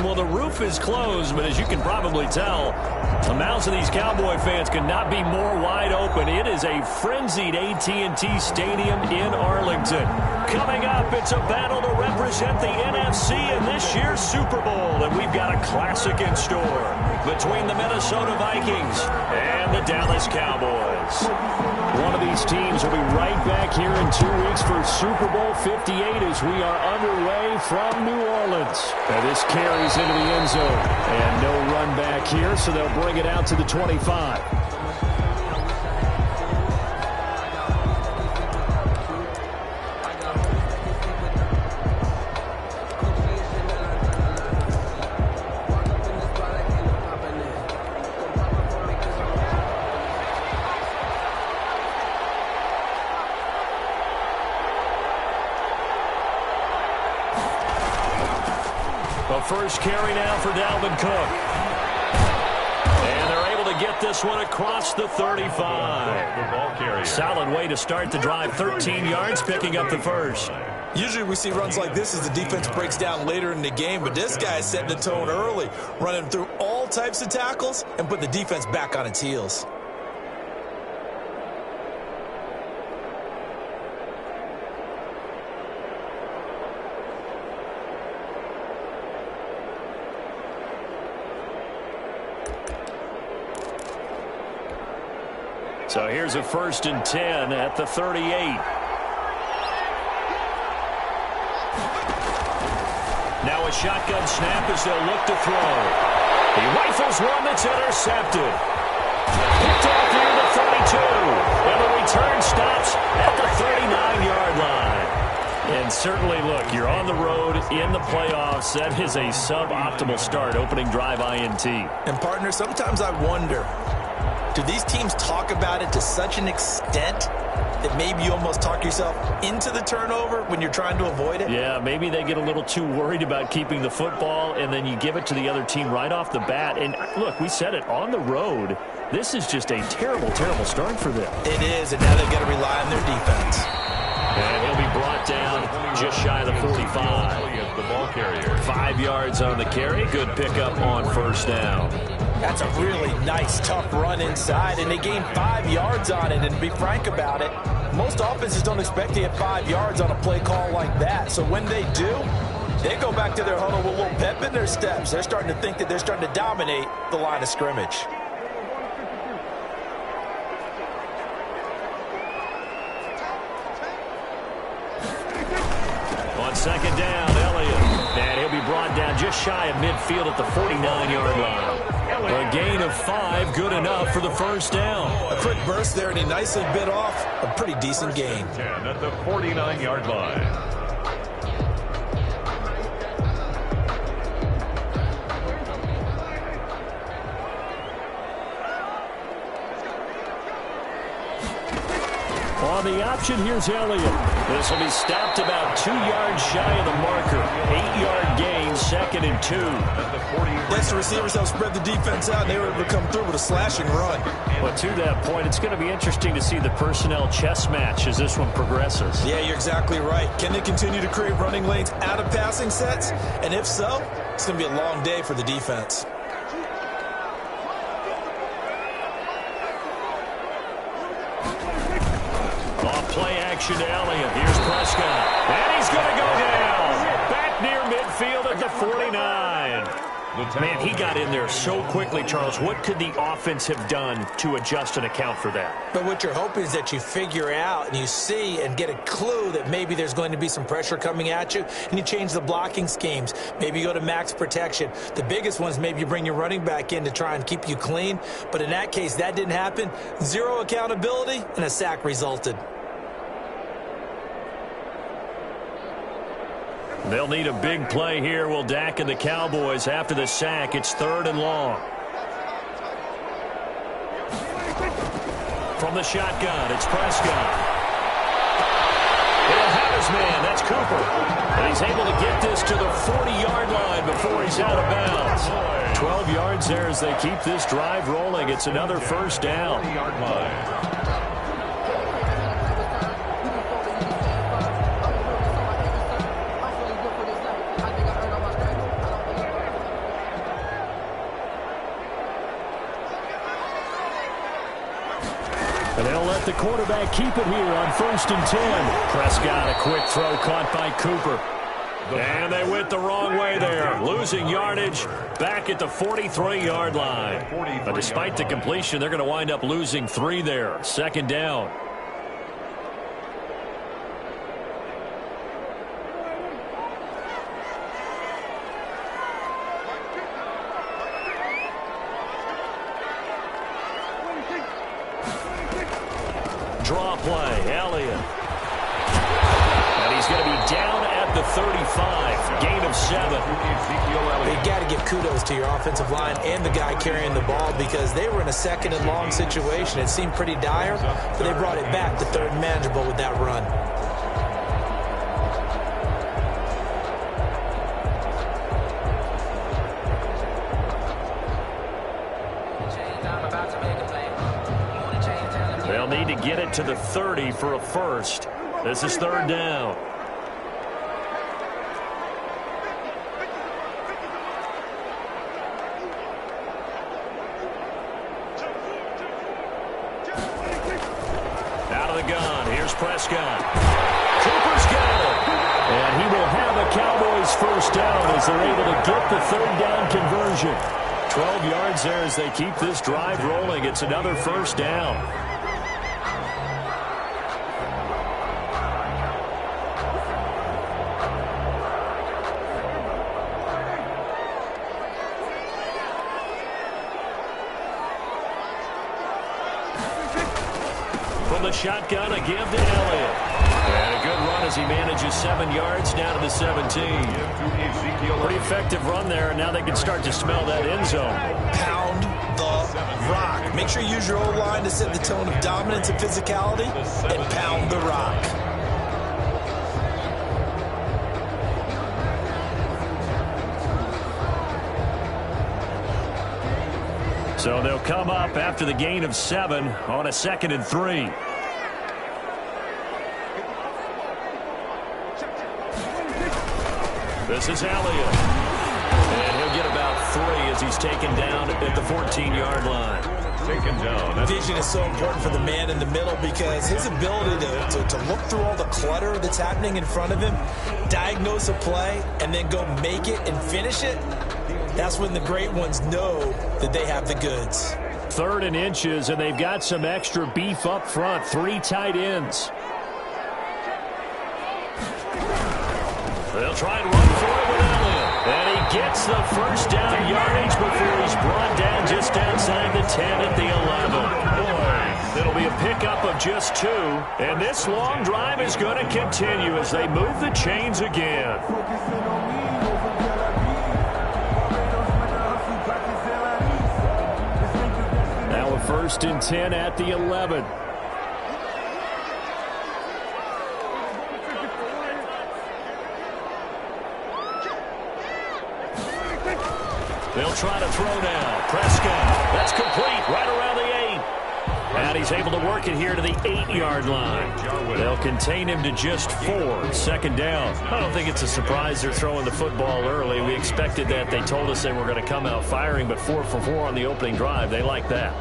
Well, the roof is closed, but as you can probably tell, the mouths of these Cowboy fans could not be more wide open. It is a frenzied AT&T Stadium in Arlington. Coming up, it's a battle to represent the NFC in this year's Super Bowl, and we've got a classic in store between the Minnesota Vikings and the Dallas Cowboys. One of these teams will be right back here in 2 weeks for Super Bowl 58 as we are underway from New Orleans. And this carries into the end zone. And no run back here, so they'll bring it out to the 25. First carry now for Dalvin Cook. And they're able to get this one across the 35. Solid way to start the drive. 13 yards, picking up the first. Usually we see runs like this as the defense breaks down later in the game, but this guy is setting the tone early, running through all types of tackles and put the defense back on its heels. So here's a 1st and 10 at the 38. Now a shotgun snap as they'll look to throw. He rifles one that's intercepted. Picked off near the 32. And the return stops at the 39-yard line. And certainly, look, you're on the road in the playoffs. That is a suboptimal start, opening drive INT. And, partner, sometimes I wonder, do these teams talk about it to such an extent that maybe you almost talk yourself into the turnover when you're trying to avoid it? Yeah, maybe they get a little too worried about keeping the football, and then you give it to the other team right off the bat. And, look, we said it, on the road, this is just a terrible, terrible start for them. It is, and now they've got to rely on their defense. And he'll be brought down just shy of the 45. 5 yards on the carry. Good pickup on 1st down. That's a really nice, tough run inside, and they gained 5 yards on it. And to be frank about it, most offenses don't expect to get 5 yards on a play call like that. So when they do, they go back to their huddle with a little pep in their steps. They're starting to think that they're starting to dominate the line of scrimmage. On 2nd down, Elliott. And he'll be brought down just shy of midfield at the 49-yard line. A gain of 5, good enough for the 1st down. A quick burst there, and he nicely bit off a pretty decent gain. 10 at the 49-yard line. On the option, here's Elliott. This will be stopped about 2 yards shy of the marker. 8-yard gain, 2nd and 2. Yes, the receivers have spread the defense out, and they were able to come through with a slashing run. Well, to that point, it's going to be interesting to see the personnel chess match as this one progresses. Yeah, you're exactly right. Can they continue to create running lanes out of passing sets? And if so, it's going to be a long day for the defense. Play action to Elliott. Here's Prescott. And he's going to go down. Back near midfield at the 49. Man, he got in there so quickly, Charles. What could the offense have done to adjust and account for that? But what you're hoping is that you figure out and you see and get a clue that maybe there's going to be some pressure coming at you, and you change the blocking schemes. Maybe you go to max protection. The biggest one is maybe you bring your running back in to try and keep you clean. But in that case, that didn't happen. Zero accountability, and a sack resulted. They'll need a big play here. Will Dak and the Cowboys after the sack. It's 3rd and long. From the shotgun, it's Prescott. He'll have his man. That's Cooper. And he's able to get this to the 40-yard line before he's out of bounds. 12 yards there as they keep this drive rolling. It's another 1st down. 40-yard line. let the quarterback keep it here on 1st and 10. Prescott, a quick throw caught by Cooper. And they went the wrong way there, losing yardage back at the 43-yard line. But despite the completion, they're going to wind up losing 3 there. 2nd down. Draw play, Elliott. And he's going to be down at the 35, gain of 7. You got to give kudos to your offensive line and the guy carrying the ball because they were in a 2nd and long situation. It seemed pretty dire, but they brought it back to 3rd and manageable with that run. They'll need to get it to the 30 for a first. This is 3rd down. Out of the gun. Here's Prescott. Cooper's got it. And he will have a Cowboys first down as they're able to get the 3rd down conversion. 12 yards there as they keep this drive rolling. It's another first down. From the shotgun, a give to Elliott. And a good run as he manages 7 yards down to the 17. Pretty effective run there, and now they can start to smell that end zone. Pound the rock. Make sure you use your O-line to set the tone of dominance and physicality, and pound the rock. So they'll come up after the gain of 7 on a 2nd and 3. This is Elliott. And he'll get about 3 as he's taken down at the 14-yard line. Taken down. Vision is so important for the man in the middle because his ability to look through all the clutter that's happening in front of him, diagnose a play, and then go make it and finish it, that's when the great ones know that they have the goods. 3rd and inches, and they've got some extra beef up front. 3 tight ends. They'll try and run for it with Elliott. And he gets the first down yardage before he's brought down just outside the 10 at the 11. Boy, it'll be a pickup of just 2. And this long drive is going to continue as they move the chains again. Now a 1st and 10 at the 11. They'll try to throw now. Prescott. That's complete right around the 8. And he's able to work it here to the 8-yard line. They'll contain him to just 4. 2nd down. I don't think it's a surprise they're throwing the football early. We expected that. They told us they were going to come out firing, but 4 for 4 on the opening drive. They like that.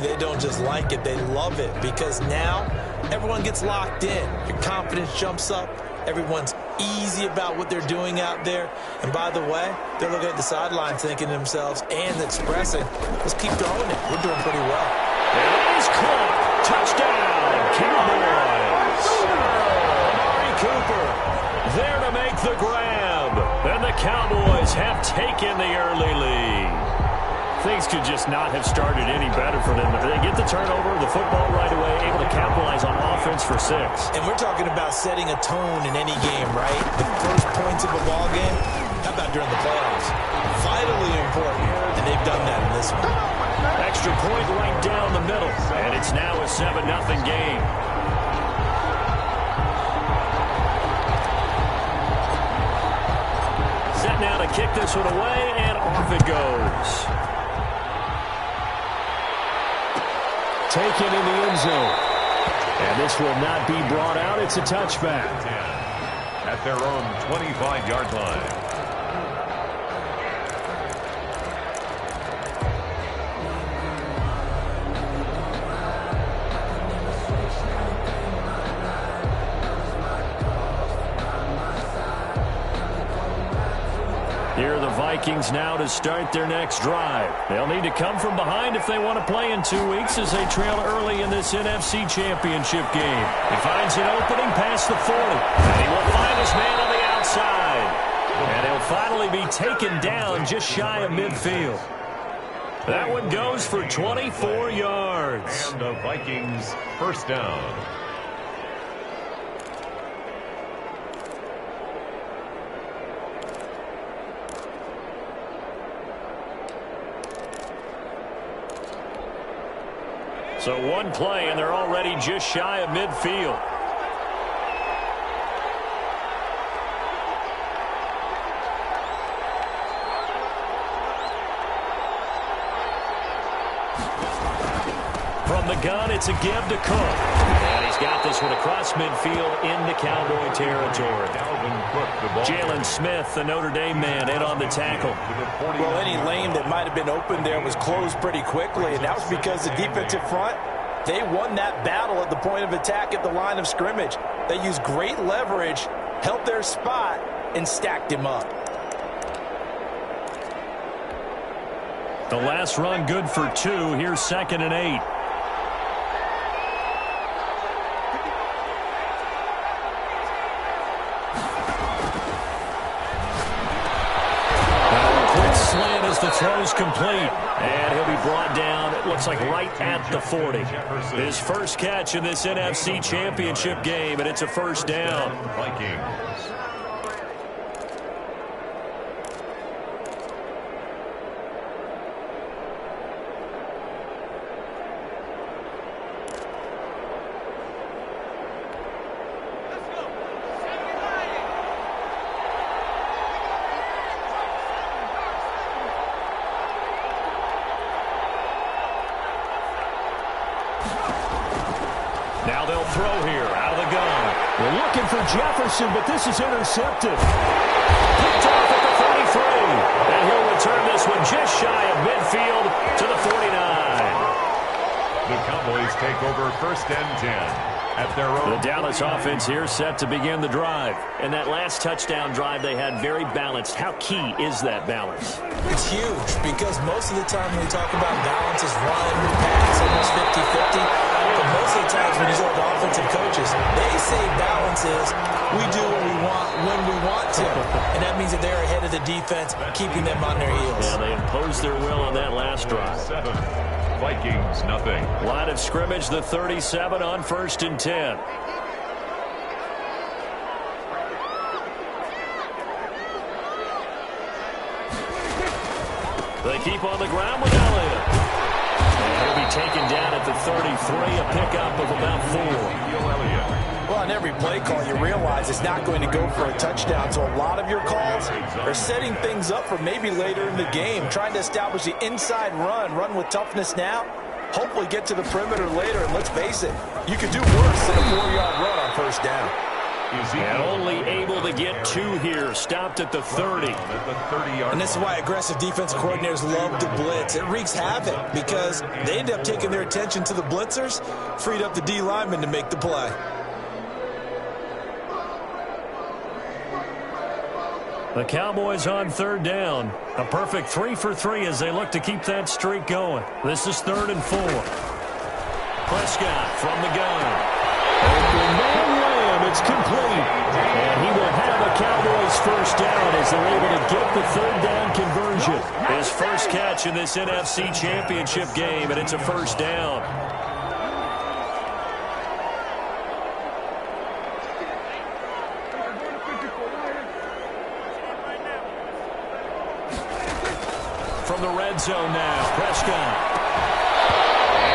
They don't just like it. They love it because now everyone gets locked in. Your confidence jumps up. Everyone's easy about what they're doing out there. And by the way, they're looking at the sideline thinking to themselves and expressing, let's keep throwing it. We're doing pretty well. And he's caught. Touchdown, Cowboys. Amari Cooper there to make the grab. And the Cowboys have taken the early lead. Things could just not have started any better for them. They get the turnover, the football right away, able to capitalize on offense for 6. And we're talking about setting a tone in any game, right? The first points of a ball game, how about during the playoffs? Vitally important, and they've done that in this one. Extra point right down the middle, and it's now a 7-0 game. Set now to kick this one away, and off it goes. Taken in the end zone. And this will not be brought out. It's a touchback. At their own 25-yard line. Vikings now to start their next drive. They'll need to come from behind if they want to play in 2 weeks as they trail early in this NFC Championship game. He finds an opening past the 40. And he will find his man on the outside. And he'll finally be taken down just shy of midfield. That one goes for 24 yards. And the Vikings first down. So one play, and they're already just shy of midfield. From the gun, it's a give to Cook. And he's got this one across midfield into Cowboy territory. Jalen Smith, the Notre Dame man, in on the tackle. Well, any lane that might have been open there was closed pretty quickly, and that was because the defensive front, they won that battle at the point of attack at the line of scrimmage. They used great leverage, held their spot, and stacked him up. The last run good for 2. Here's 2nd and 8. The throw's complete, and he'll be brought down, it looks like right at the 40. His first catch in this NFC Championship game, and it's a first down. Vikings. Now they'll throw here out of the gun. They're looking for Jefferson, but this is intercepted. Picked off at the 33. And he'll return this one just shy of midfield to the 49. The Cowboys take over 1st and 10 at their own. The Dallas offense here set to begin the drive. And that last touchdown drive they had very balanced. How key is that balance? It's huge because most of the time when we talk about balance is run, pass, almost 50-50. But most of the times when these old offensive coaches, they say balance is we do what we want when we want to. And that means that they're ahead of the defense, keeping them on their heels. Yeah, they imposed their will on that last drive. 7. Vikings, nothing. Line of scrimmage, the 37 on 1st and 10. They keep on the ground with Elliott. And he'll be taken down at the 33, a pickup of about 4. Well, on every play call, you realize it's not going to go for a touchdown. So a lot of your calls are setting things up for maybe later in the game, trying to establish the inside run with toughness now, hopefully get to the perimeter later. And let's face it, you could do worse than a 4-yard run on 1st down. And only able to get 2 here, stopped at the 30. And this is why aggressive defensive coordinators love to blitz. It wreaks havoc because they end up taking their attention to the blitzers, freed up the D lineman to make the play. The Cowboys on 3rd down. A perfect 3 for 3 as they look to keep that streak going. This is 3rd and 4. Prescott from the gun. Open man Lamb, it's complete. And he will have a Cowboys first down as they're able to get the 3rd down conversion. His first catch in this NFC Championship game, and it's a first down. From the red zone now, Prescott.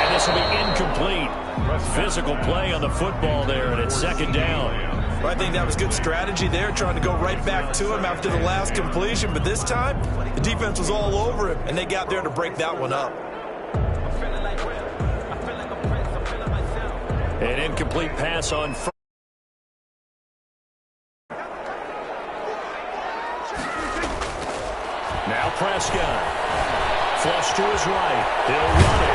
And this will be incomplete. Physical play on the football there, and it's 2nd down. Well, I think that was good strategy there, trying to go right back to him after the last completion. But this time, the defense was all over him, and they got there to break that one up. An incomplete pass on first. Now Prescott. Flush to his right. He'll run it.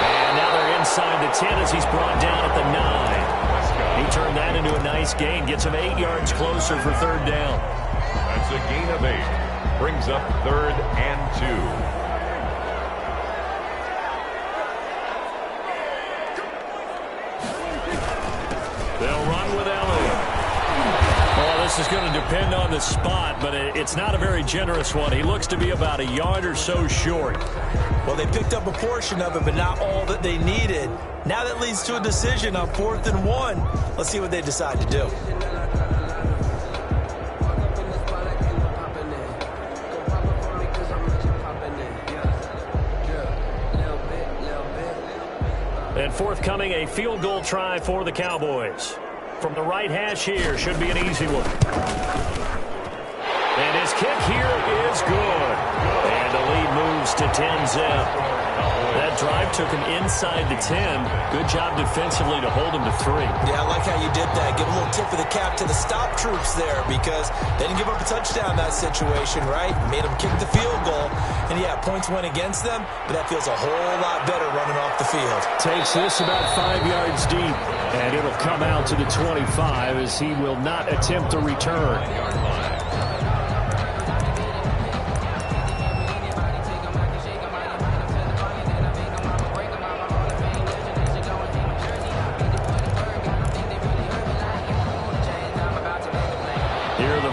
And now they're inside the 10 as he's brought down at the 9. He turned that into a nice gain. Gets him 8 yards closer for 3rd down. That's a gain of 8. Brings up 3rd and 2. They'll run with Elliott. Oh, this is going to depend on the spot, but it's not a very generous one. He looks to be about a yard or so short. Well, they picked up a portion of it, but not all that they needed. Now that leads to a decision on 4th and 1. Let's see what they decide to do. And forthcoming, a field goal try for the Cowboys. From the right hash here, should be an easy one. And his kick here is good. And the lead moves to 10-zip. That drive took him inside the 10. Good job defensively to hold him to 3. Yeah, I like how you did that. Give a little tip of the cap to the stop troops there because they didn't give up a touchdown in that situation, right? Made them kick the field goal. And, yeah, points went against them, but that feels a whole lot better running off the field. Takes this about 5 yards deep, and it'll come out to the 25 as he will not attempt to return.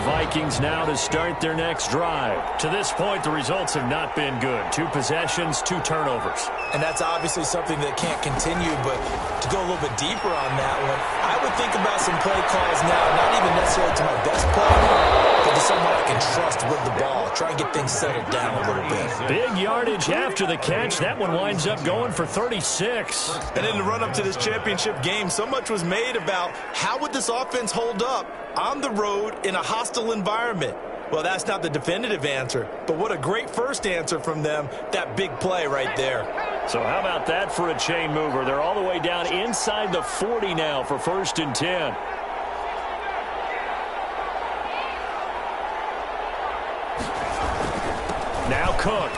Vikings now to start their next drive. To this point, the results have not been good. 2 possessions, 2 turnovers. And that's obviously something that can't continue, but to go a little bit deeper on that one, I would think about some play calls now, not even necessarily to my best player, but to someone I can trust with the ball. Try and get things settled down a little bit. Big yardage after the catch. That one winds up going for 36. And in the run-up to this championship game, so much was made about how would this offense hold up on the road in a hostile environment. Well, that's not the definitive answer, but what a great first answer from them, that big play right there. So how about that for a chain mover? They're all the way down inside the 40 now for 1st and 10. Now Cook.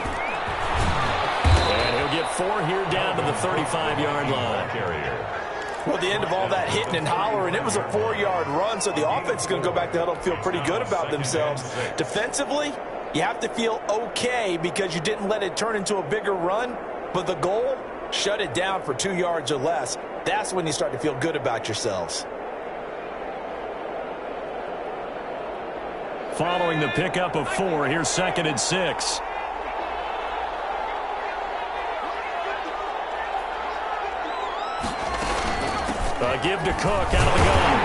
And he'll get 4 here down to the 35-yard line. Well, at the end of all that hitting and hollering, it was a 4-yard run, so the offense is going to go back to huddle and feel pretty good about themselves. Defensively, you have to feel okay because you didn't let it turn into a bigger run, but the goal, shut it down for 2 yards or less. That's when you start to feel good about yourselves. Following the pickup of 4, here's 2nd and 6. Give to Cook out of the gun.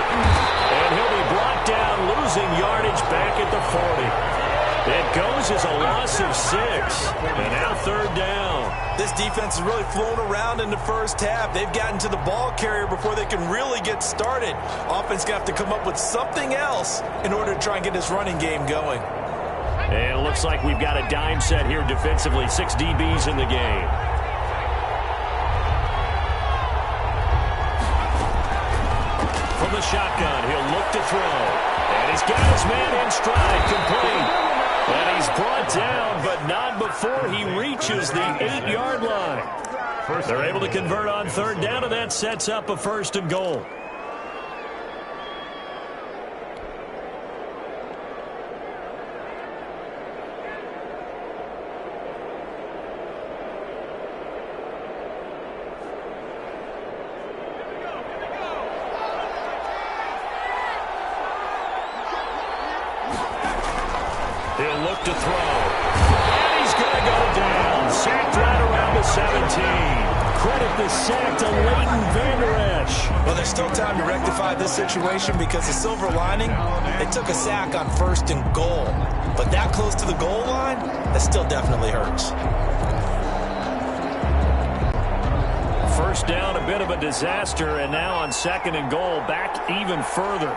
And he'll be brought down, losing yardage back at the 40. It goes as a loss of 6. And now 3rd down. This defense has really flown around in the first half. They've gotten to the ball carrier before they can really get started. Offense going to have to come up with something else in order to try and get this running game going. And it looks like we've got a dime set here defensively. 6 DBs in the game. From the shotgun, he'll look to throw. And he's got his man in stride, complete. And he's brought down, but not before he reaches the 8-yard line. They're able to convert on 3rd down, and that sets up a 1st and goal. He'll look to throw. And he's going to go down. Sacked right around the 17. Credit the sack to Leighton Vander Esch. Well, there's still time to rectify this situation because the silver lining, they took a sack on 1st and goal. But that close to the goal line, that still definitely hurts. 1st down, a bit of a disaster, and now on 2nd and goal, back even further.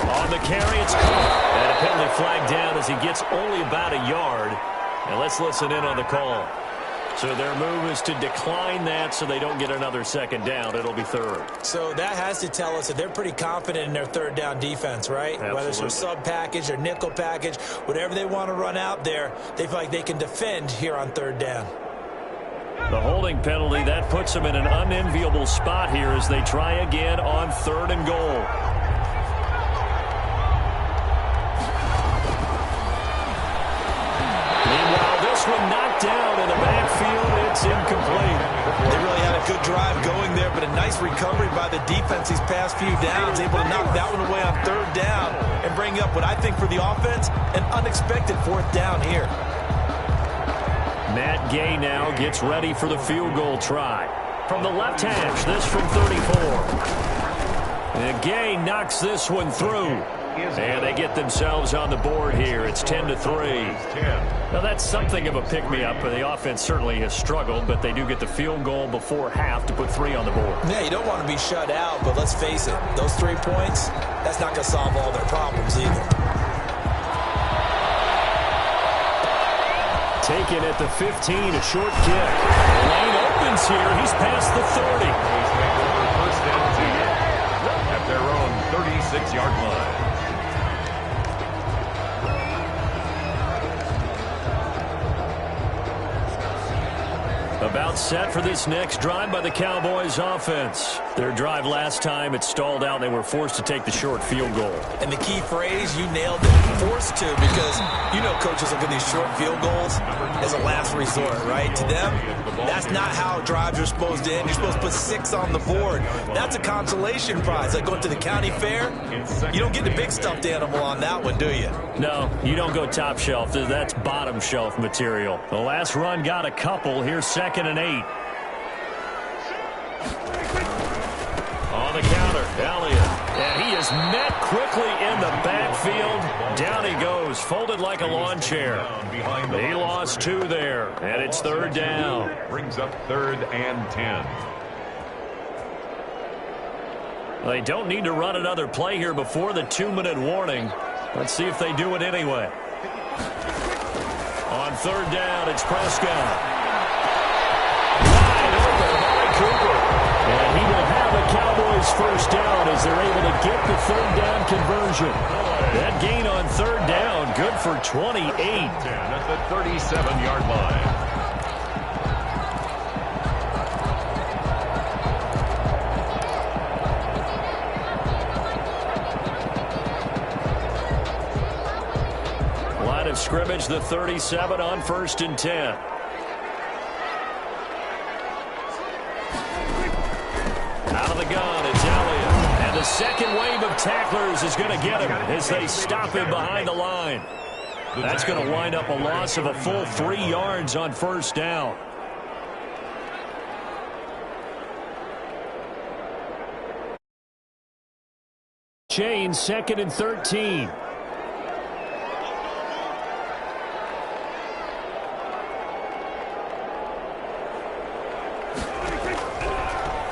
On the carry, it's Cook. And a penalty flag down as he gets only about a yard. And let's listen in on the call. So their move is to decline that so they don't get another 2nd down. It'll be 3rd. So that has to tell us that they're pretty confident in their 3rd down defense, right? Absolutely. Whether it's their sub package or nickel package, whatever they want to run out there, they feel like they can defend here on 3rd down. The holding penalty, that puts them in an unenviable spot here as they try again on 3rd and goal. good drive going there, but a nice recovery by the defense these past few downs, able to knock that one away on third down and bring up what I think for the offense, an unexpected fourth down here. Matt Gay now gets ready for the field goal try. From the left hash, this from 34. And Gay knocks this one through. And they get themselves on the board here. It's 10-3. Now, that's something of a pick-me-up. The offense certainly has struggled, but they do get the field goal before half to put 3 on the board. Yeah, you don't want to be shut out, but let's face it, those 3 points, that's not going to solve all their problems either. Taken at the 15, a short kick. Lane opens here. He's past the 30. First and 10 at their own 36-yard line. About set for this next drive by the Cowboys offense. Their drive last time, it stalled out. They were forced to take the short field goal. And the key phrase, you nailed it, forced to, because you know coaches look at these short field goals as a last resort, right? To them, that's not how drives are supposed to end. You're supposed to put 6 on the board. That's a consolation prize. Like going to the county fair, you don't get the big stuffed animal on that one, do you? No, you don't go top shelf. That's bottom shelf material. The last run got a couple. Here's 2nd and 8. On the counter, Elliott. And he is met quickly in the backfield. Down he goes, folded like a lawn chair. He lost 2 there, and it's 3rd down. Brings up 3rd and 10. They don't need to run another play here before the 2-minute warning. Let's see if they do it anyway. On 3rd down, it's Prescott. Cooper. And he will have the Cowboys first down as they're able to get the 3rd down conversion. That gain on 3rd down, good for 28. At the 37-yard line. Line of scrimmage, the 37 on 1st and 10. Out of the gun, it's Elliott. And the second wave of tacklers is going to get him as they stop him behind the line. That's going to wind up a loss of a full 3 yards on 1st down. Chain, 2nd and 13.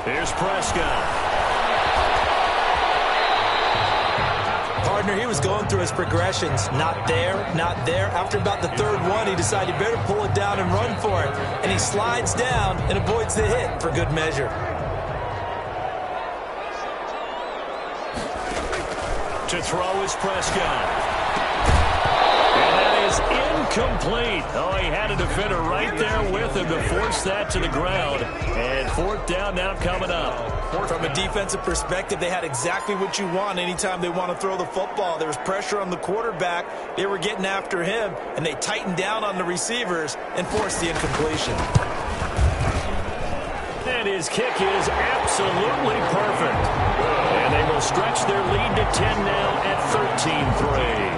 Here's Prescott. Partner, he was going through his progressions. Not there, not there. After about the 3rd one, he decided he better pull it down and run for it. And he slides down and avoids the hit for good measure. To throw is Prescott. And that is incomplete. Oh, he had a defender right there with him to force that to the ground. And 4th down now coming up. From a defensive perspective, they had exactly what you want anytime they want to throw the football. There was pressure on the quarterback. They were getting after him, and they tightened down on the receivers and forced the incompletion. And his kick is absolutely perfect. And they will stretch their lead to 10 now at 13-3.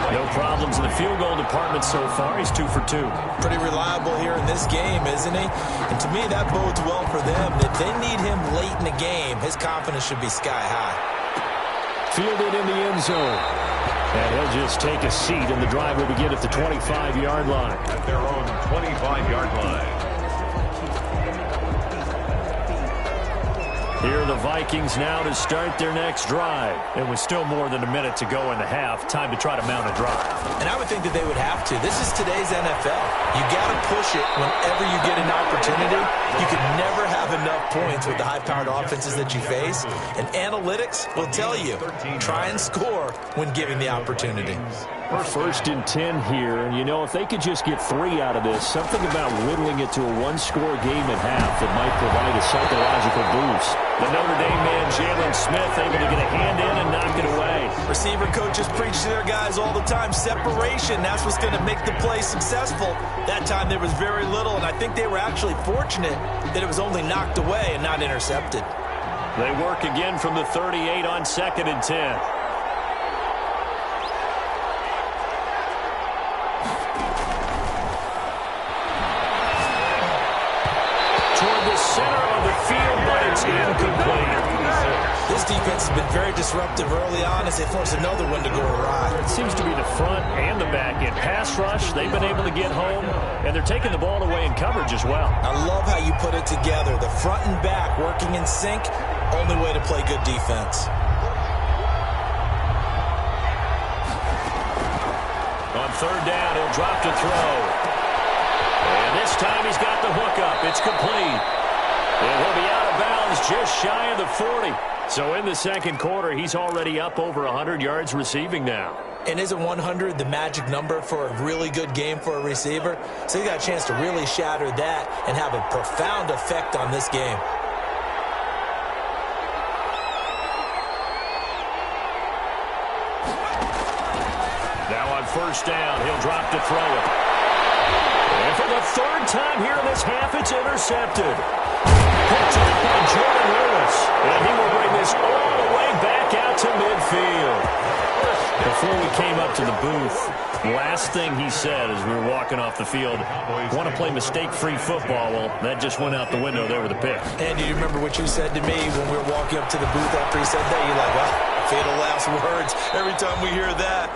No problems in the field goal department so far. He's 2 for 2. Pretty reliable here in this game, isn't he? And to me, that bodes well for them. If they need him late in the game, his confidence should be sky high. Fielded in the end zone. And he'll just take a seat, and the drive will begin at the 25-yard line. At their own 25-yard line. Here are the Vikings now to start their next drive. It was still more than a minute to go in the half. Time to try to mount a drive. And I would think that they would have to. This is today's NFL. You got to push it whenever you get an opportunity. You can never have enough points with the high-powered offenses that you face. And analytics will tell you, try and score when given the opportunity. 1st and 10 here, and you know, if they could just get 3 out of this, something about whittling it to a 1-score game at half that might provide a psychological boost. The Notre Dame man, Jalen Smith, able to get a hand in and knock it away. Receiver heard coaches preach to their guys all the time. Separation, that's what's going to make the play successful. That time there was very little, and I think they were actually fortunate that it was only knocked away and not intercepted. They work again from the 38 on 2nd and 10. Toward the center of the field, but it's incomplete. This defense has been very disruptive early on as they force another one to go awry. It seems to be the front and the back end. Pass rush, they've been able to get home, and they're taking the ball away in coverage as well. I love how you put it together. The front and back working in sync, only way to play good defense. On 3rd down, he'll drop to throw. And this time he's got the hook up. It's complete. And he'll be out of bounds just shy of the 40. So in the 2nd quarter, he's already up over 100 yards receiving now. And isn't 100 the magic number for a really good game for a receiver? So he got a chance to really shatter that and have a profound effect on this game. Now on 1st down, he'll drop to throw it. And for the 3rd time here in this half, it's intercepted. Picked up by Jordan Lewis. And he will bring this all the way back out to midfield. Before we came up to the booth, last thing he said as we were walking off the field, want to play mistake-free football. Well, that just went out the window there with a pick. And do you remember what you said to me when we were walking up to the booth after he said that? You're like, well, fatal last words. Every time we hear that,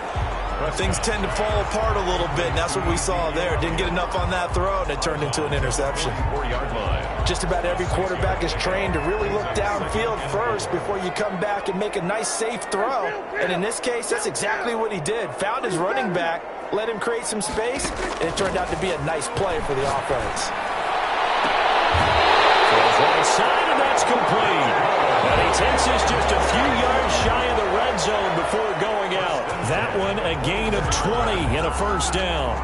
things tend to fall apart a little bit, and that's what we saw there. Didn't get enough on that throw, and it turned into an interception. 4-yard line. Just about every quarterback is trained to really look downfield first before you come back and make a nice, safe throw. And in this case, that's exactly what he did. Found his running back, let him create some space, and it turned out to be a nice play for the offense. Throws right side, and that's complete. And he takes us just a few yards shy of the red zone before going out. That one a gain of 20 and a 1st down.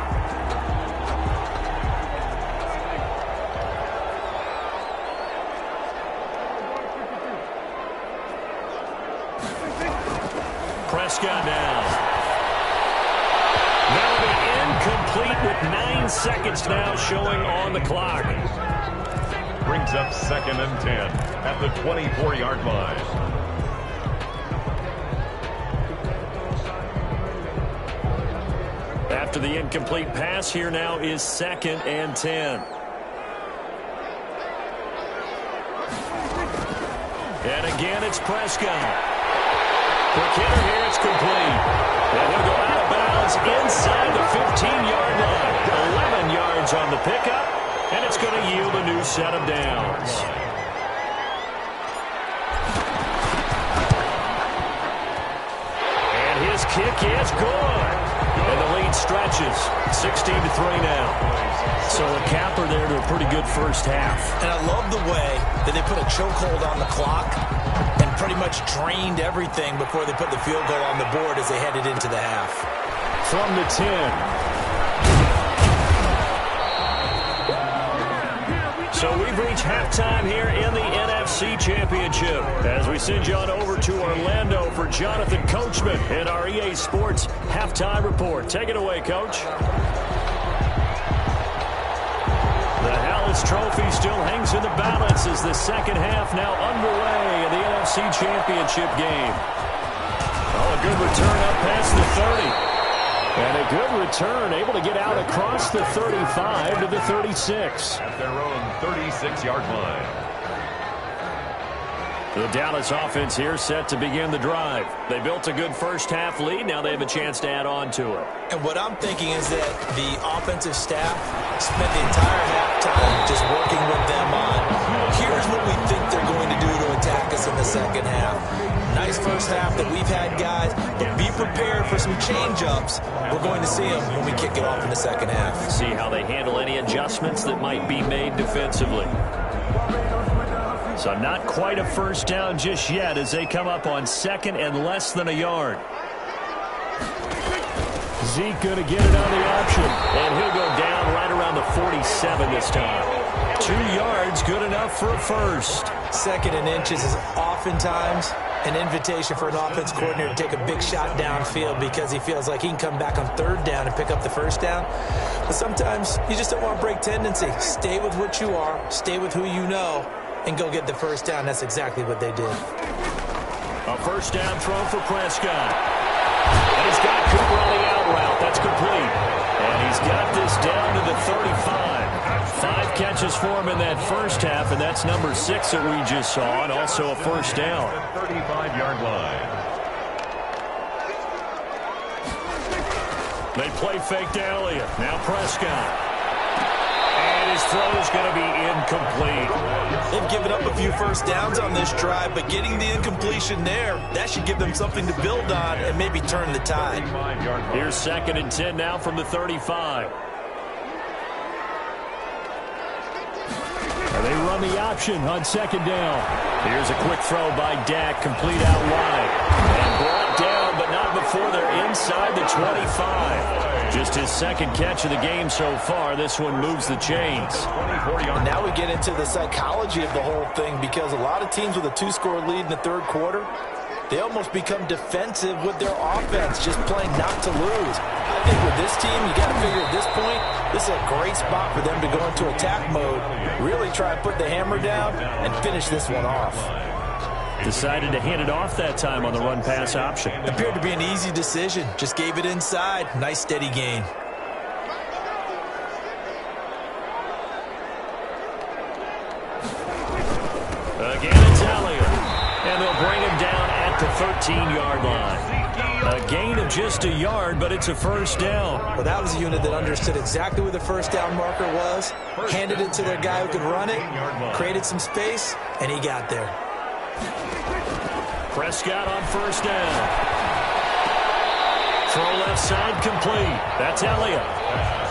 Prescott now. That'll be incomplete with 9 seconds now showing on the clock. Brings up 2nd and 10 at the 24-yard line. After the incomplete pass, here now is 2nd and 10. And again, it's Prescott. Quick hitter here, it's complete. And he'll go out of bounds inside the 15-yard line. 11 yards on the pickup, and it's going to yield a new set of downs. And his kick is good. And the lead stretches. 16-3 now. So a capper there to a pretty good first half. And I love the way that they put a chokehold on the clock and pretty much drained everything before they put the field goal on the board as they headed into the half. From the 10. So we've reached halftime here in the NFC Championship as we send you on over to Orlando for Jonathan Coachman in our EA Sports Halftime Report. Take it away, Coach. The Hallis Trophy still hangs in the balance as the 2nd half now underway in the NFC Championship game. Oh, a good return up past the 30. And a good return, able to get out across the 35 to the 36. At their own 36-yard line. The Dallas offense here set to begin the drive. They built a good first half lead. Now they have a chance to add on to it. And what I'm thinking is that the offensive staff spent the entire halftime just working with them on, here's what we think they're going to do to attack us in the 2nd half. Nice first half that we've had, guys, but be prepared for some change-ups. We're going to see them when we kick it off in the 2nd half. See how they handle any adjustments that might be made defensively. So not quite a first down just yet as they come up on 2nd and less than a yard. Zeke going to get it on the option, and he'll go down right around the 47 this time. 2 yards, good enough for a first. 2nd and inches is oftentimes an invitation for an offense coordinator to take a big shot downfield because he feels like he can come back on third down and pick up the first down. But sometimes you just don't want to break tendency. Stay with what you are, stay with who you know, and go get the first down. That's exactly what they did. A first down throw for Prescott. And he's got Cooper on the out route. That's complete. And he's got this down to the 35. 5 catches for him in that first half, and that's number 6 that we just saw, and also a first down. 35-yard line. They play fake to Elliott. Now Prescott. And his throw is going to be incomplete. They've given up a few first downs on this drive, but getting the incompletion there, that should give them something to build on and maybe turn the tide. Here's 2nd and 10 now from the 35. They run the option on 2nd down. Here's a quick throw by Dak, complete out wide. And brought down, but not before they're inside the 25. Just his 2nd catch of the game so far. This one moves the chains. And now we get into the psychology of the whole thing, because a lot of teams with a 2-score lead in the third quarter, they almost become defensive with their offense, just playing not to lose. I think with this team, you got to figure at this point, this is a great spot for them to go into attack mode, really try and put the hammer down and finish this one off. Decided to hand it off that time on the run-pass option. Appeared to be an easy decision. Just gave it inside. Nice, steady gain. Again, it's Elliott. And they'll bring him down at the 13-yard line. A gain of just a yard, but it's a first down. Well, that was a unit that understood exactly where the first down marker was, handed it to their guy who could run it, created some space, and he got there. Prescott on first down. Throw left side complete. That's Elliott.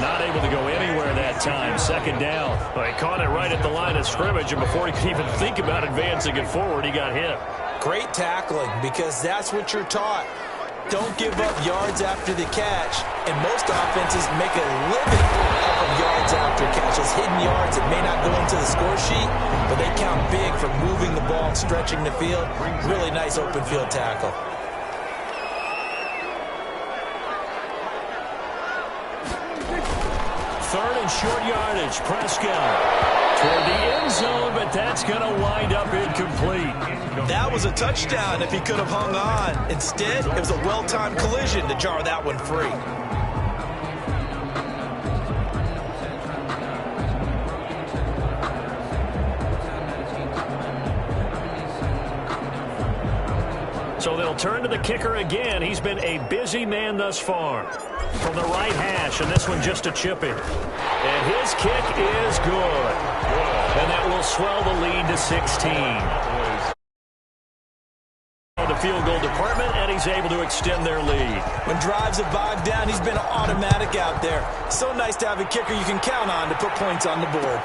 Not able to go anywhere that time. 2nd down. Well, he caught it right at the line of scrimmage, and before he could even think about advancing it forward, he got hit. Great tackling, because that's what you're taught. Don't give up yards after the catch, and most offenses make a living off of yards after catches. Hidden yards that may not go into the score sheet, but they count big for moving the ball and stretching the field. Really nice open field tackle. Third and short yardage. Prescott toward the end zone, but that's going to wind up incomplete. That was a touchdown if he could have hung on. Instead, it was a well-timed collision to jar that one free. So they'll turn to the kicker again. He's been a busy man thus far. From the right hash, and this one just a chip in. And his kick is good. And that will swell the lead to 16. The field goal department, and he's able to extend their lead. When drives have bogged down, he's been automatic out there. So nice to have a kicker you can count on to put points on the board.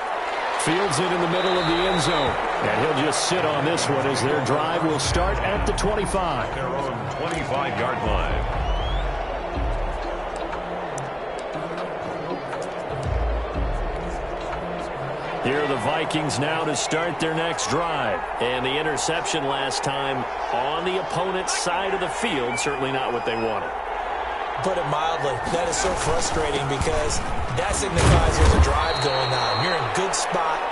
Fields it in the middle of the end zone. And he'll just sit on this one as their drive will start at the 25. Their own 25-yard line. Here are the Vikings now to start their next drive. And the interception last time on the opponent's side of the field, certainly not what they wanted. Put it mildly, that is so frustrating because that signifies there's a drive going on. You're in a good spot,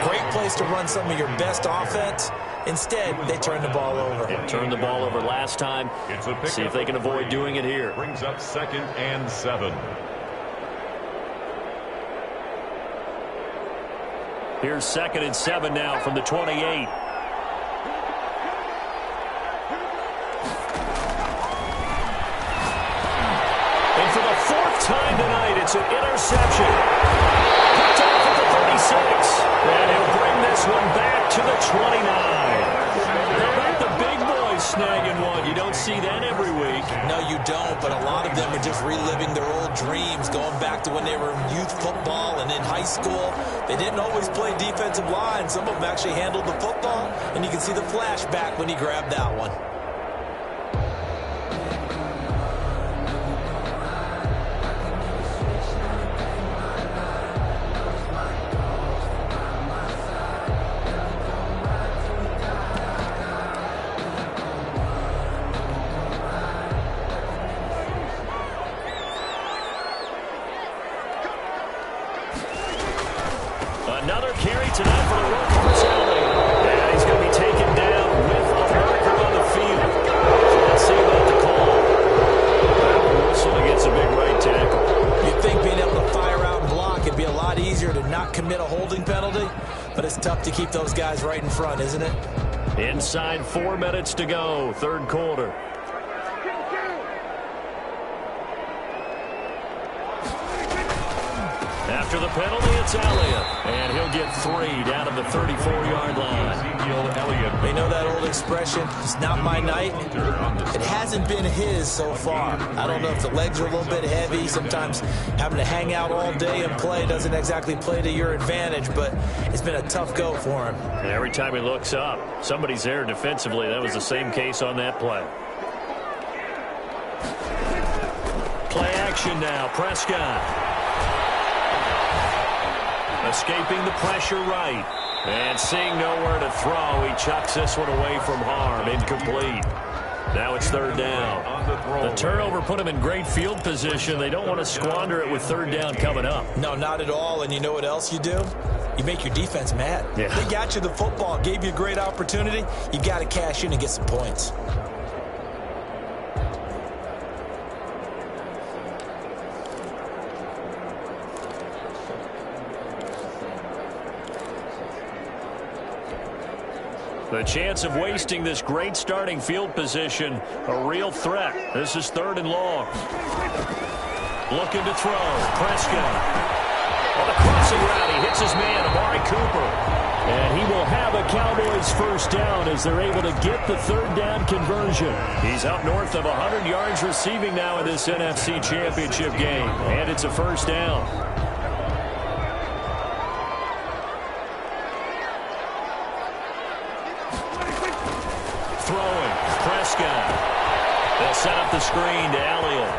great place to run some of your best offense. Instead, they turn the ball over. Yeah, turned the ball over last time. See if they can avoid doing it here. Brings up 2nd and 7. Here's 2nd and 7 now from the 28. And for the 4th time tonight, it's an interception. Picked off at the 36. And he'll bring this one back to the 29. How about the big boys snagging one? You don't see that every week. No, you don't, but a lot of them are just reliving their old dreams, going back to when they were in youth football and in high school. They didn't always play defensive line. Some of them actually handled the football, and you can see the flashback when he grabbed that one. Another carry tonight for the rookie for Elliott. And he's going to be taken down with a marker on the field. So let's see about the call. That whistle against a big right tackle. You'd think being able to fire out and block it'd be a lot easier to not commit a holding penalty, but it's tough to keep those guys right in front, isn't it? Inside 4 minutes to go, third quarter. After the penalty, it's Elliott. And he'll get 3 down to the 34-yard line. You know that old expression, it's not my night? It hasn't been his so far. I don't know if the legs are a little bit heavy. Sometimes having to hang out all day and play doesn't exactly play to your advantage, but it's been a tough go for him. And every time he looks up, somebody's there defensively. That was the same case on that play. Play action now, Prescott. Escaping the pressure right. And seeing nowhere to throw, he chucks this one away from harm. Incomplete. Now it's third down. The turnover put him in great field position. They don't want to squander it with third down coming up. No, not at all. And you know what else you do? You make your defense mad. Yeah. They got you the football, gave you a great opportunity. You got to cash in and get some points. The chance of wasting this great starting field position, a real threat. This is third and long. Looking to throw. Prescott. On the crossing route, he hits his man, Amari Cooper. And he will have a Cowboys first down as they're able to get the third down conversion. He's up north of 100 yards receiving now in this NFC Championship game. And it's a first down. Throwing. Prescott. They'll set up the screen to Elliott.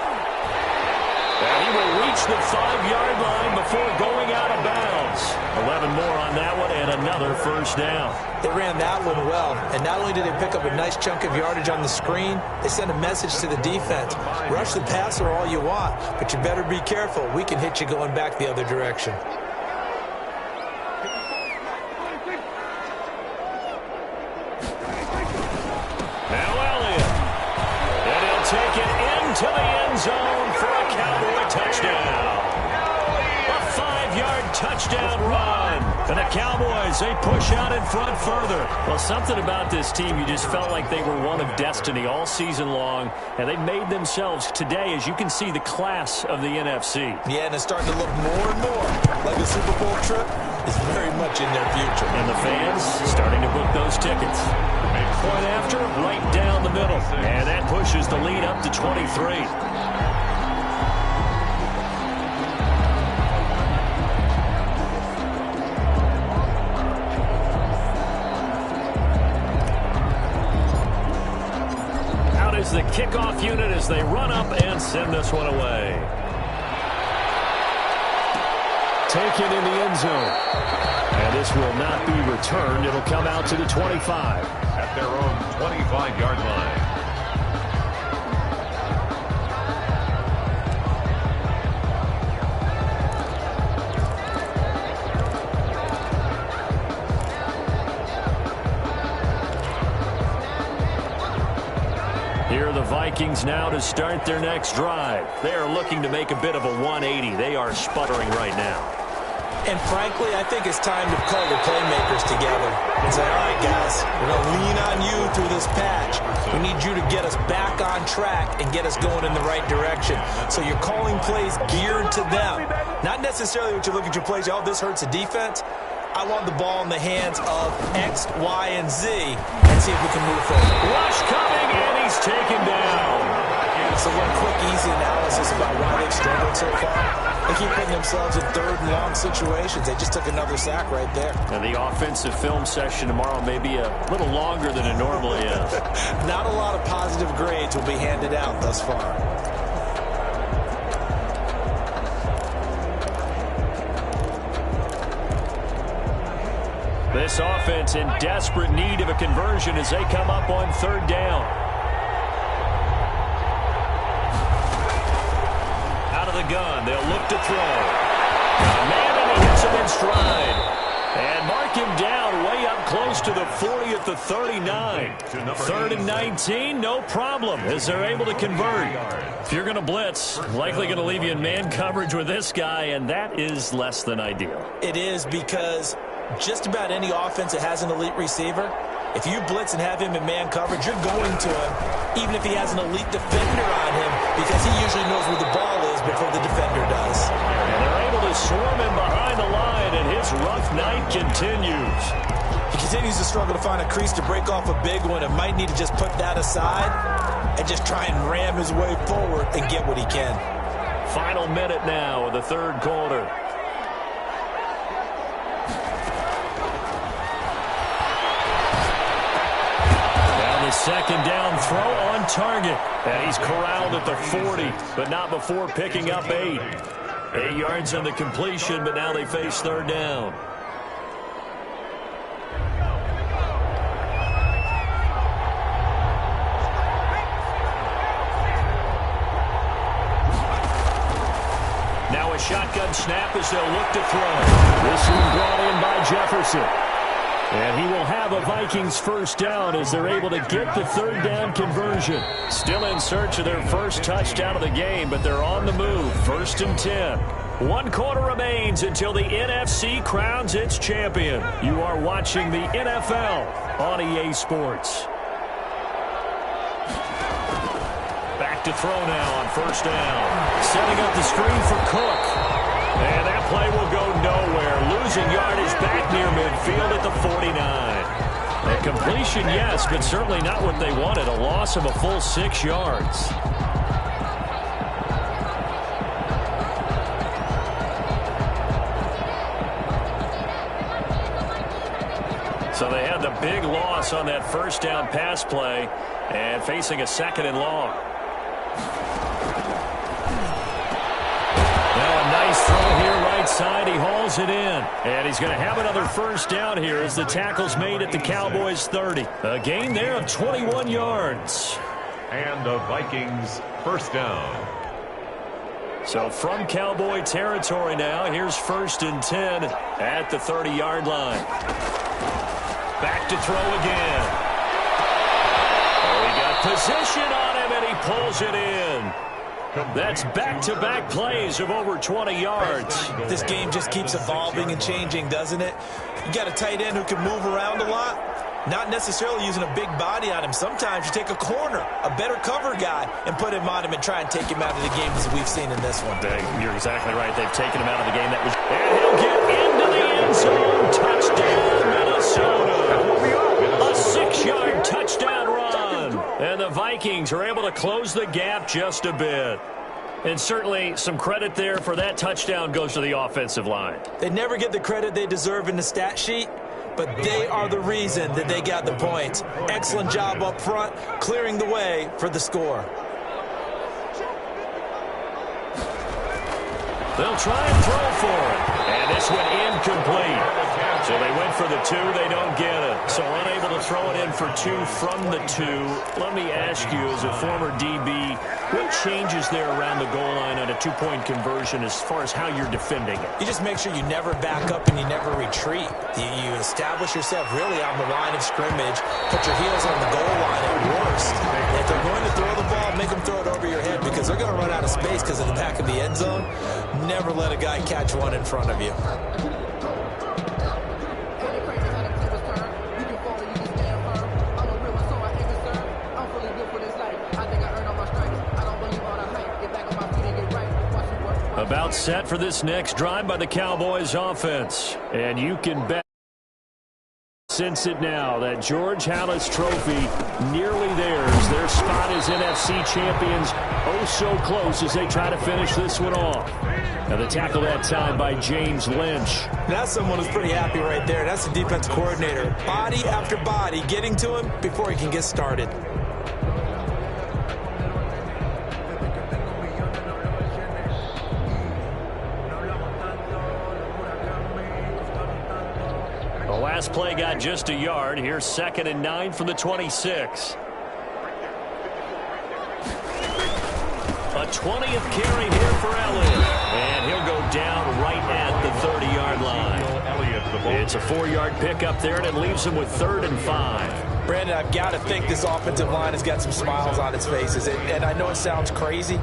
And he will reach the 5-yard line before going out of bounds. 11 more on that one and another first down. They ran that one well. And not only did they pick up a nice chunk of yardage on the screen, they sent a message to the defense. Rush the passer all you want, but you better be careful. We can hit you going back the other direction. Take it into the end zone for a Cowboy touchdown. A 5-yard touchdown run. And the Cowboys, they push out in front further. Well, something about this team, you just felt like they were one of destiny all season long. And they made themselves today, as you can see, the class of the NFC. Yeah, and it's starting to look more and more like the Super Bowl trip is very much in their future. And the fans starting to book those tickets. Point after, right down the middle. And that pushes the lead up to 23. Out is the kickoff unit as they run up and send this one away. Taken in the end zone. And this will not be returned. It'll come out to the 25. At their own 25-yard line. Here are the Vikings now to start their next drive. They are looking to make a bit of a 180. They are sputtering right now. And frankly, I think it's time to call the playmakers together and say, all right, guys, we're going to lean on you through this patch. We need you to get us back on track and get us going in the right direction. So you're calling plays geared to them. Not necessarily what you look at your plays, oh, this hurts the defense. I want the ball in the hands of X, Y, and Z and see if we can move forward. Rush coming, and he's taken down. So one quick, easy analysis about why they've struggled so far. They keep putting themselves in third and long situations. They just took another sack right there. And the offensive film session tomorrow may be a little longer than it normally is. Not a lot of positive grades will be handed out thus far. This offense in desperate need of a conversion as they come up on third down. Out of the gun, they'll look to throw. Man, and he hits him in stride. And mark him down way up close to the 40 at the 39. 3rd and 19, no problem, as they're able to convert. If you're going to blitz, likely going to leave you in man coverage with this guy, and that is less than ideal. It is, because just about any offense that has an elite receiver, if you blitz and have him in man coverage, you're going to him, even if he has an elite defender on him, because he usually knows where the ball is before the defender does. And they're able to swarm him behind the line, and his rough night continues. He continues to struggle to find a crease to break off a big one, and might need to just put that aside and just try and ram his way forward and get what he can. Final minute now of the 3rd quarter. Second down throw on target. And he's corralled at the 40, but not before picking up 8. 8 yards on the completion, but now they face 3rd down. Now a shotgun snap as they'll look to throw. This one brought in by Jefferson. And he will have a Vikings first down as they're able to get the 3rd down conversion. Still in search of their first touchdown of the game, but they're on the move. 1st and 10. 1 quarter remains until the NFC crowns its champion. You are watching the NFL on EA Sports. Back to throw now on 1st down. Setting up the screen for Cook. And that play will go nowhere. Losing yardage back near midfield at the 49. A completion, yes, but certainly not what they wanted. A loss of a full 6 yards. So they had the big loss on that 1st down pass play and facing a 2nd and long. Nice throw here right side. He hauls it in. And he's going to have another 1st down here as the tackle's made at the Cowboys 30. A gain there of 21 yards. And the Vikings 1st down. So from Cowboy territory now, here's 1st and 10 at the 30-yard line. Back to throw again. Oh, he got position on him, and he pulls it in. That's back-to-back plays of over 20 yards. This game just keeps evolving and changing, doesn't it? You got a tight end who can move around a lot, not necessarily using a big body on him. Sometimes you take a corner, a better cover guy, and put him on him and try and take him out of the game, as we've seen in this one. You're exactly right. They've taken him out of the game. And he'll get into the end zone. Touchdown, Minnesota. A 6-yard touchdown run. And the Vikings are able to close the gap just a bit. And certainly some credit there for that touchdown goes to the offensive line. They never get the credit they deserve in the stat sheet, but they are the reason that they got the points. Excellent job up front, clearing the way for the score. They'll try and throw for it. And this went incomplete. So they went for the 2. They don't get it. So unable to throw it in for 2 from the 2. Let me ask you, as a former DB, what changes there around the goal line on a 2-point conversion as far as how you're defending it? You just make sure you never back up and you never retreat. You establish yourself really on the line of scrimmage. Put your heels on the goal line at worst. If they're going to throw the ball, make them throw it over your head, because they're going to run out of space because of the back of the end zone. Never let a guy catch one in front of you. About set for this next drive by the Cowboys offense. And you can bet sense it now that George Halas Trophy nearly theirs. Their spot as NFC champions oh so close as they try to finish this one off. Now the tackle that time by James Lynch. That's someone who's pretty happy right there. That's the defense coordinator. Body after body getting to him before he can get started. Last play got just a yard. Here's 2nd and 9 from the 26. A 20th carry here for Elliott. And he'll go down right at the 30-yard line. Elliott the ball. It's a 4-yard pickup there, and it leaves them with 3rd and 5. Brandon, I've got to think this offensive line has got some smiles on its faces. And I know it sounds crazy,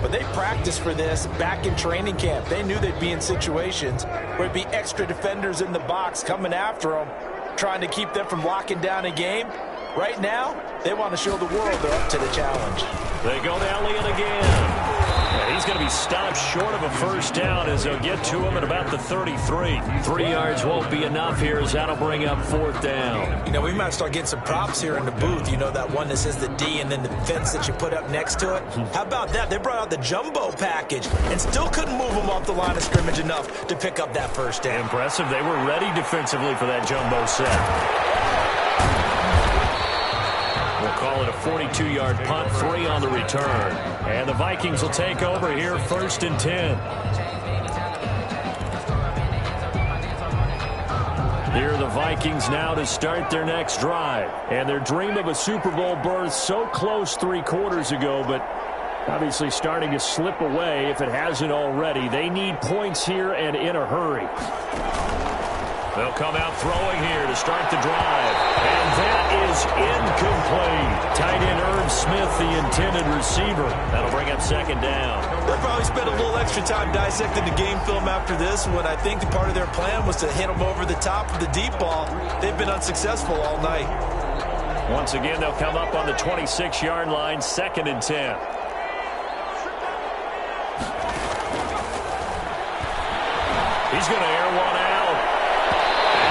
but they practiced for this back in training camp. They knew they'd be in situations where it'd be extra defenders in the box coming after them, trying to keep them from locking down a game. Right now, they want to show the world they're up to the challenge. They go to Elliott again. And he's going to be stopped short of a first down as they'll get to him at about the 33. 3 yards won't be enough here as that'll bring up 4th down. You know, we might start getting some props here in the booth. You know, that one that says the D and then the fence that you put up next to it. How about that? They brought out the jumbo package and still couldn't move them off the line of scrimmage enough to pick up that first down. Impressive. They were ready defensively for that jumbo set. We'll call it a 42-yard punt, 3 on the return. And the Vikings will take over here, 1st and 10. Here are the Vikings now to start their next drive. And their dream of a Super Bowl berth so close 3 quarters ago, but obviously starting to slip away if it hasn't already. They need points here and in a hurry. They'll come out throwing here to start the drive. And that is incomplete. Tight end Irv Smith, the intended receiver. That'll bring up 2nd down. They'll probably spend a little extra time dissecting the game film after this when I think the part of their plan was to hit them over the top of the deep ball. They've been unsuccessful all night. Once again, they'll come up on the 26-yard line, 2nd and 10. He's going to air one out.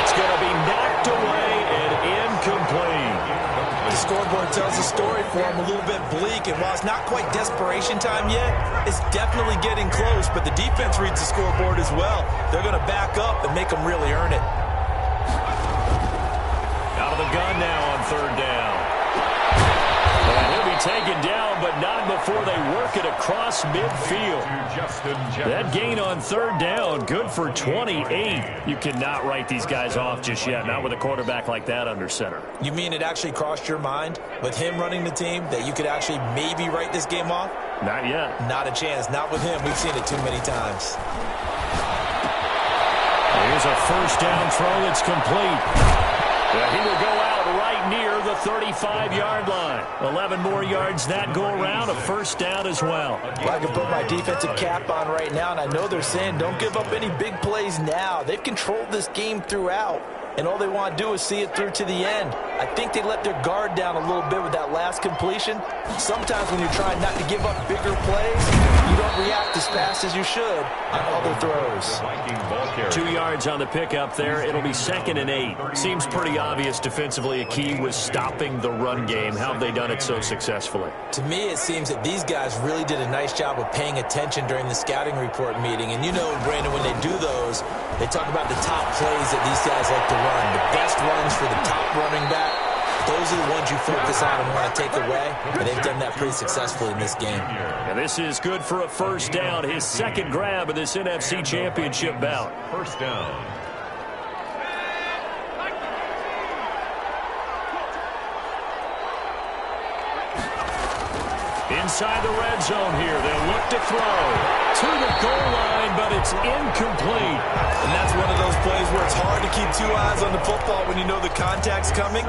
That's going to be knocked away and incomplete. The scoreboard tells the story for him, a little bit bleak, and while it's not quite desperation time yet, it's definitely getting close, but the defense reads the scoreboard as well. They're going to back up and make them really earn it. Out of the gun now on 3rd down. And he'll be taken down, but not before they work it across midfield. That gain on 3rd down, good for 28. You cannot write these guys off just yet, not with a quarterback like that under center. You mean it actually crossed your mind with him running the team that you could actually maybe write this game off? Not yet. Not a chance. Not with him. We've seen it too many times. Here's a 1st down throw that's complete. He will go out right near the 35-yard line. 11 more yards that go around, a 1st down as well. I can put my defensive cap on right now, and I know they're saying don't give up any big plays now. They've controlled this game throughout, and all they want to do is see it through to the end. I think they let their guard down a little bit with that last completion. Sometimes when you're trying not to give up bigger plays, you don't react as fast as you should on other throws. 2 yards on the pickup there. It'll be 2nd and 8. Seems pretty obvious defensively a key was stopping the run game. How have they done it so successfully? To me, it seems that these guys really did a nice job of paying attention during the scouting report meeting. And you know, Brandon, when they do those, they talk about the top plays that these guys like to run. The best runs for the top running back. Those are the ones you focus on and want to take away. And they've done that pretty successfully in this game. And this is good for a 1st down. His 2nd grab of this NFC Championship bout. 1st down. Inside the red zone here. They'll look to throw to the goal line, but it's incomplete. And that's one of those plays where it's hard to keep 2 eyes on the football when you know the contact's coming,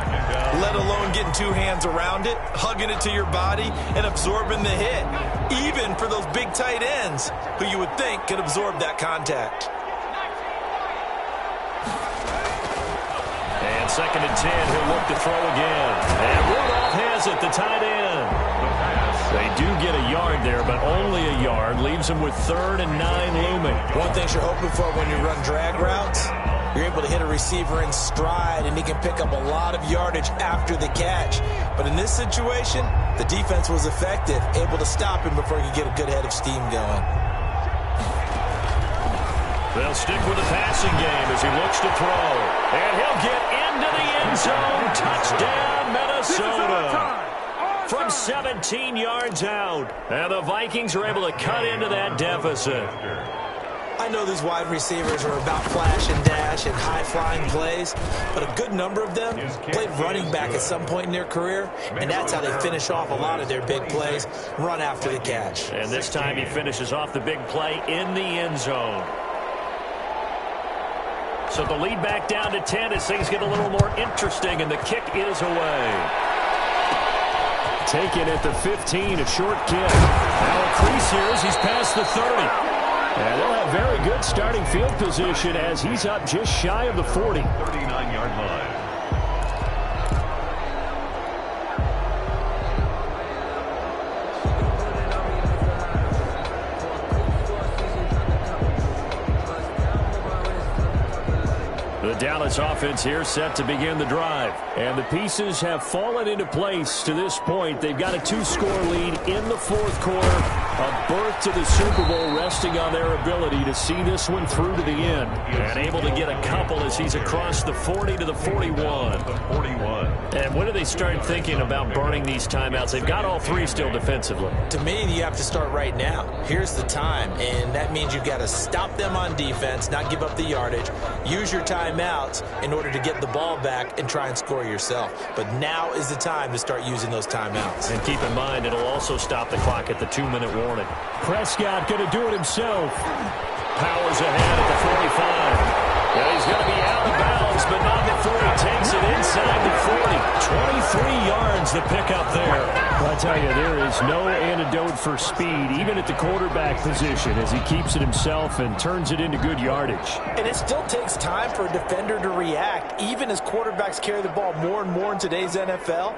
let alone getting 2 hands around it, hugging it to your body, and absorbing the hit, even for those big tight ends who you would think could absorb that contact. And 2nd and 10, he'll look to throw again. And Rudolph has it, the tight end. They do get a yard there, but only a yard. Leaves them with 3rd and 9 looming. One thing you're hoping for when you run drag routes, you're able to hit a receiver in stride, and he can pick up a lot of yardage after the catch. But in this situation, the defense was effective, able to stop him before he could get a good head of steam going. They'll stick with the passing game as he looks to throw. And he'll get into the end zone. Touchdown, Minnesota. From 17 yards out. And the Vikings are able to cut into that deficit. I know these wide receivers are about flash and dash and high-flying plays, but a good number of them played running back at some point in their career, and that's how they finish off a lot of their big plays, run after the catch. And this time he finishes off the big play in the end zone. So the lead back down to 10 as things get a little more interesting, and the kick is away. Taken at the 15, a short kick. Now a crease here as he's past the 30. And they'll have very good starting field position as he's up just shy of the 40. 39-yard line. The Dallas offense here set to begin the drive. And the pieces have fallen into place to this point. They've got a 2-score lead in the fourth quarter. A berth to the Super Bowl resting on their ability to see this one through to the end. And able to get a couple as he's across the 40 to the 41. And when do they start thinking about burning these timeouts? They've got all three still defensively. To me, you have to start right now. Here's the time, and that means you've got to stop them on defense, not give up the yardage, use your timeouts in order to get the ball back and try and score yourself. But now is the time to start using those timeouts. And keep in mind, it'll also stop the clock at the 2-minute warning. Prescott going to do it himself. Powers ahead at the 45. Well, he's going to be out of bounds, but not before he takes it inside the 40. 23 yards the pickup there. Well, I tell you, there is no antidote for speed, even at the quarterback position, as he keeps it himself and turns it into good yardage. And it still takes time for a defender to react, even as quarterbacks carry the ball more and more in today's NFL.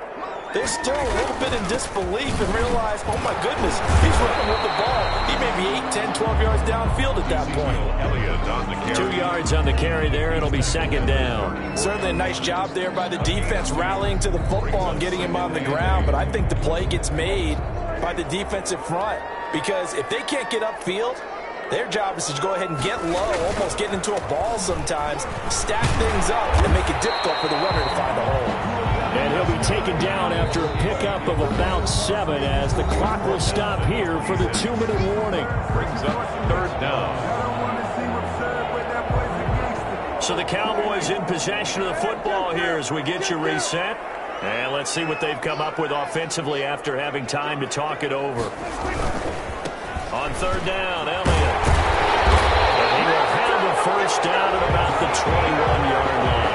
They're still a little bit in disbelief and realize, oh my goodness, he's running with the ball. He may be 8, 10, 12 yards downfield at that point. Elliott on the carry. 2 yards on the carry there. It'll be second down. Certainly a nice job there by the defense rallying to the football and getting him on the ground. But I think the play gets made by the defensive front, because if they can't get upfield, their job is to go ahead and get low, almost get into a ball sometimes, stack things up, and make it difficult for the runner to find a hole. And he'll be taken down after a pickup of about 7 as the clock will stop here for the 2-minute warning. Brings up third down. So the Cowboys in possession of the football here as we get you reset. And let's see what they've come up with offensively after having time to talk it over. On third down, Elliott. And he will have the first down at about the 21-yard line.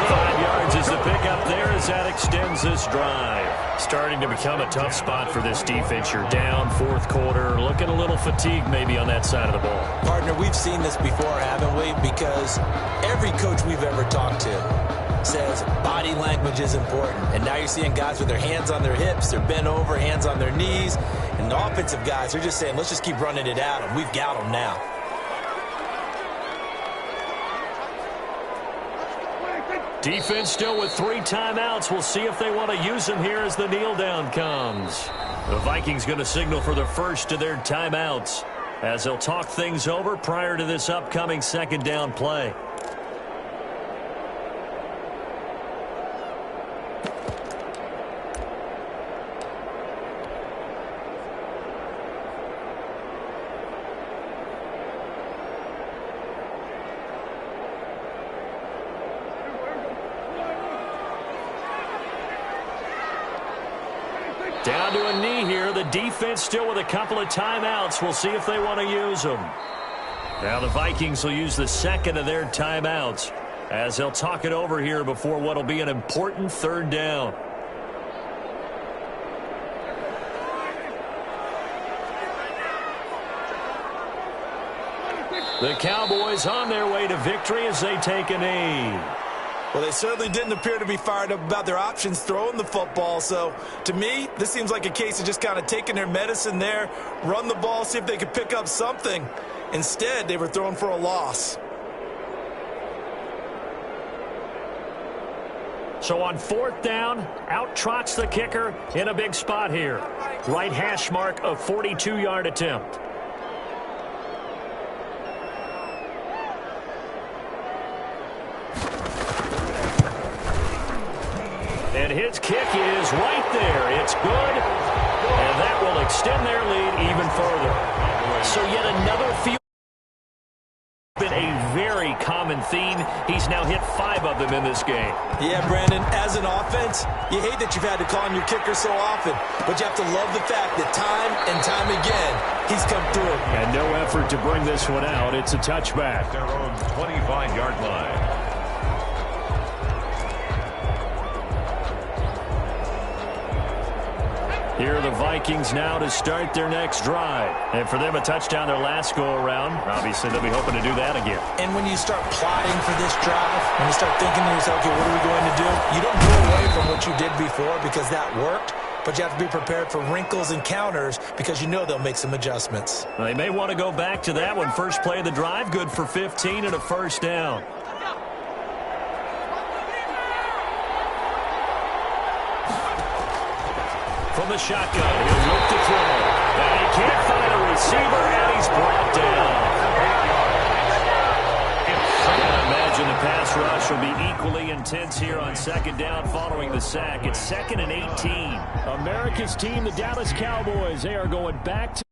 5 yards is the pickup there as that extends this drive. Starting to become a tough spot for this defense. You're down fourth quarter, looking a little fatigued maybe on that side of the ball. Partner, we've seen this before, haven't we? Because every coach we've ever talked to says body language is important. And now you're seeing guys with their hands on their hips, they're bent over, hands on their knees. And the offensive guys are just saying, let's just keep running it at them. We've got them now. Defense still with 3 timeouts. We'll see if they want to use them here as the kneel down comes. The Vikings going to signal for the first of their timeouts as they'll talk things over prior to this upcoming second down play. Down to a knee here. The defense still with a couple of timeouts. We'll see if they want to use them. Now the Vikings will use the second of their timeouts as they'll talk it over here before what will be an important third down. The Cowboys on their way to victory as they take a knee. Well, they certainly didn't appear to be fired up about their options throwing the football. So, to me, this seems like a case of just kind of taking their medicine there, run the ball, see if they could pick up something. Instead, they were throwing for a loss. So on fourth down, out trots the kicker in a big spot here. Right hash mark of 42-yard attempt. And his kick is right there. It's good. And that will extend their lead even further. So yet another field. Been a very common theme. He's now hit 5 of them in this game. Yeah, Brandon, as an offense, you hate that you've had to call on your kicker so often, but you have to love the fact that time and time again, he's come through. And no effort to bring this one out. It's a touchback. Their own 25-yard line. Here are the Vikings now to start their next drive. And for them, a touchdown their last go-around. Obviously, they'll be hoping to do that again. And when you start plotting for this drive, when you start thinking to yourself, okay, what are we going to do? You don't go away from what you did before because that worked, but you have to be prepared for wrinkles and counters because you know they'll make some adjustments. Well, they may want to go back to that one. First play of the drive, good for 15 and a first down. From the shotgun, he'll look to throw. And he can't find a receiver, and he's brought down. I imagine the pass rush will be equally intense here on second down following the sack. It's 2nd and 18. America's team, the Dallas Cowboys, they are going back to